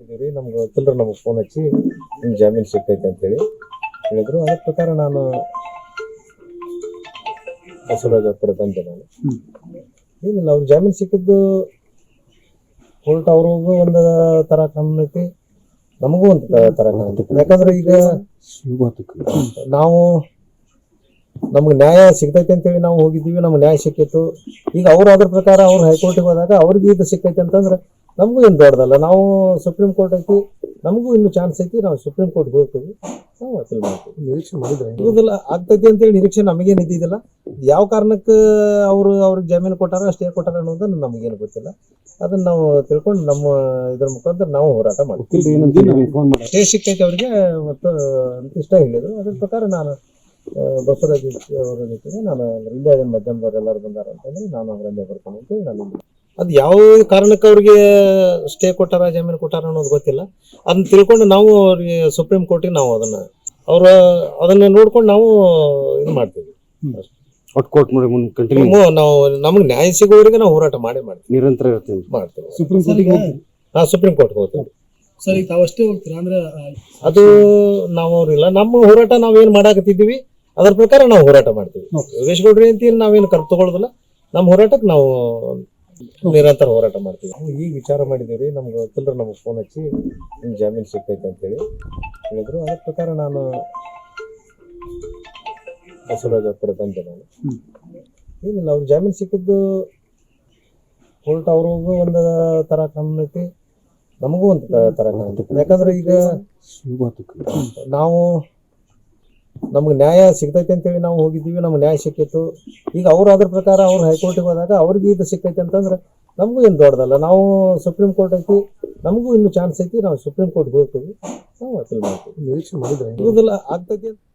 ಇದೀವಿ ನಮ್ಗೆ ವಕೀಲರು ನಮಗೆ ಫೋನ್ ಹಚ್ಚಿ ನಿಮ್ಗೆ ಜಾಮೀನು ಸಿಕ್ಕೈತೆ ಅಂತೇಳಿ ಹೇಳಿದ್ರು. ಅದ್ರ ಪ್ರಕಾರ ನಾನು ಬಸವರಾಜ್ ಹತ್ರ ಬಂದೆ. ನಾನು ಏನಿಲ್ಲ, ಅವ್ರಿಗೆ ಜಾಮೀನು ಸಿಕ್ಕಿದ್ದು ಕೋರ್ಟ್ ಅವ್ರಿಗೂ ಒಂದು ತರ ಕಾನೂನೈತಿ, ನಮಗೂ ಒಂದು ತರ ಕಾನೂನೈತಿ. ಯಾಕಂದ್ರೆ ಈಗ ನಾವು ನಮ್ಗೆ ನ್ಯಾಯ ಸಿಗ್ತೈತೆ ಅಂತೇಳಿ ನಾವು ಹೋಗಿದ್ದೀವಿ, ನಮ್ಗೆ ನ್ಯಾಯ ಸಿಕ್ಕಿತ್ತು. ಈಗ ಅವ್ರು ಅದ್ರ ಪ್ರಕಾರ ಅವ್ರು ಹೈಕೋರ್ಟಿಗೆ ಹೋದಾಗ ಅವ್ರಿಗೆ ಇದು ಸಿಕ್ಕೈತೆ ಅಂತಂದ್ರೆ ನಮಗೂ ಏನು ದೊಡ್ಡದಲ್ಲ. ನಾವು ಸುಪ್ರೀಂ ಕೋರ್ಟ್ ಐತಿ, ನಮಗೂ ಇನ್ನೂ ಚಾನ್ಸ್ ಐತಿ, ನಾವು ಸುಪ್ರೀಂ ಕೋರ್ಟ್ಗೆ ಹೋಗ್ತೀವಿ, ನಾವು ಅಪೀಲ್ ಮಾಡ್ತೀವಿ. ನಿರೀಕ್ಷೆ ಮಾಡಿದ್ರೆ ಇರೋದಿಲ್ಲ, ಆಗ್ತೈತಿ ಅಂತೇಳಿ ನಿರೀಕ್ಷೆ ನಮಗೇನು ಇದ್ದಿದ್ದಿಲ್ಲ. ಯಾವ ಕಾರಣಕ್ಕೆ ಅವ್ರಿಗೆ ಜಾಮೀನು ಕೊಟ್ಟಾರ, ಸ್ಟೇ ಕೊಟ್ಟಾರ ಅನ್ನೋದನ್ನು ನಮಗೇನು ಗೊತ್ತಿಲ್ಲ. ಅದನ್ನ ನಾವು ತಿಳ್ಕೊಂಡು ನಮ್ಮ ಇದ್ರ ಮುಖಾಂತರ ನಾವು ಹೋರಾಟ ಮಾಡ್ತೀವಿ. ಸ್ಟೇ ಸಿಕ್ಕೈತೆ ಅವ್ರಿಗೆ ಮತ್ತು ಅಂತ ಇಷ್ಟ ಹೇಳಿದ್ರು. ಅದ್ರ ಪ್ರಕಾರ ನಾನು ಬಸವರಾಜ್ ಅವರ ಜೊತೆಗೆ ನಾನು ಇಲ್ಲೇ ಮಧ್ಯಮದವ್ರು ಎಲ್ಲರೂ ಬಂದಾರ ಅಂತಂದ್ರೆ ನಾನು ಅವರಲ್ಲೇ ಬರ್ತೀನಿ ಅಂತೇಳಿ ನಾನು. ಅದು ಯಾವ ಕಾರಣಕ್ಕೆ ಅವ್ರಿಗೆ ಸ್ಟೇ ಕೊಟ್ಟಾರ, ಜಾಮೀನು ಕೊಟ್ಟಾರ ಅನ್ನೋದು ಗೊತ್ತಿಲ್ಲ. ಅದನ್ನ ತಿಳ್ಕೊಂಡು ನಾವು ಅವ್ರಿಗೆ ಸುಪ್ರೀಂ ಕೋರ್ಟಿಗೆ ನಾವು ಅದನ್ನ ನೋಡ್ಕೊಂಡು ನಾವು ಇದು ಮಾಡ್ತೀವಿ. ನಾವು ನಮ್ಗೆ ನ್ಯಾಯ ಸಿಗೋವರೆಗೆ ನಾವು ಹೋರಾಟ ಮಾಡ್ತೀವಿ, ನಿರಂತರ ಮಾಡ್ತೀವಿ. ಸುಪ್ರೀಂ ಕೋರ್ಟ್ಗೆ ಹೋಗ್ತೀವಿ. ಸರ್, ಈಗ ತಾವಷ್ಟೇ ಹೋಗ್ತೀರಾ ಅಂದ್ರೆ ಅದು ನಾವು ಅವ್ರಿಲ್ಲ, ನಮ್ಮ ಹೋರಾಟ ನಾವೇನು ಮಾಡಾಕತ್ತಿದ್ದೀವಿ ಅದ್ರ ಪ್ರಕಾರ ನಾವು ಹೋರಾಟ ಮಾಡ್ತೀವಿ. ಯೋಗೇಶ್ ಗೌಡ್ರಿ ಅಂತ ನಾವೇನು ಕರ್ತು ತಗೊಳ್ಳೋದಿಲ್ಲ, ನಮ್ಮ ಹೋರಾಟಕ್ಕೆ ನಾವು ನಿರಂತರ ಹೋರಾಟ ಮಾಡ್ತೀವಿ. ನಾವು ಈಗ ವಿಚಾರ ಮಾಡಿದ್ದೀವಿ. ನಮ್ಗೆ ವಕೀಲರು ನಮಗೆ ಫೋನ್ ಹಚ್ಚಿ ನಿಮ್ಗೆ ಜಾಮೀನು ಸಿಕ್ಕೈತೆ ಅಂತೇಳಿ ಹೇಳಿದ್ರು. ಅದ್ರ ಪ್ರಕಾರ ನಾನು ಬಸವರಾಜ್ ಹತ್ರ ಬಂದೆ. ನಾನು ಏನಿಲ್ಲ, ಅವ್ರಿಗೆ ಜಾಮೀನು ಸಿಕ್ಕಿದ್ದು ಕೋರ್ಟ್ ಅವ್ರಿಗೂ ಒಂದು ತರ ಕಾನೂನೈತಿ, ನಮಗೂ ಒಂದು ತರ ಕಾನೂನೈತಿ. ಯಾಕಂದ್ರೆ ಈಗ ನಾವು ನಮ್ಗೆ ನ್ಯಾಯ ಸಿಗ್ತೈತೆ ಅಂತೇಳಿ ನಾವು ಹೋಗಿದ್ದೀವಿ, ನಮ್ಗೆ ನ್ಯಾಯ ಸಿಕ್ಕಿತ್ತು. ಈಗ ಅವ್ರು ಅದ್ರ ಪ್ರಕಾರ ಅವ್ರು ಹೈಕೋರ್ಟಿಗೆ ಹೋದಾಗ ಅವ್ರಿಗೆ ಇದು ಸಿಕ್ಕೈತೆ ಅಂತಂದ್ರೆ ನಮಗೂ ಏನು ದೊಡ್ಡದಲ್ಲ. ನಾವು ಸುಪ್ರೀಂ ಕೋರ್ಟ್ ಐತಿ, ನಮಗೂ ಇನ್ನೂ ಚಾನ್ಸ್ ಐತಿ, ನಾವು ಸುಪ್ರೀಂ ಕೋರ್ಟ್ಗೆ ಹೋಗ್ತೀವಿ, ನಾವು ಅಪೀಲ್ ಮಾಡ್ತೀವಿ. ನಿರೀಕ್ಷೆ ಮಾಡಿದ್ರೆ ಇರೋದಿಲ್ಲ, ಆಗ್ತೈತಿ.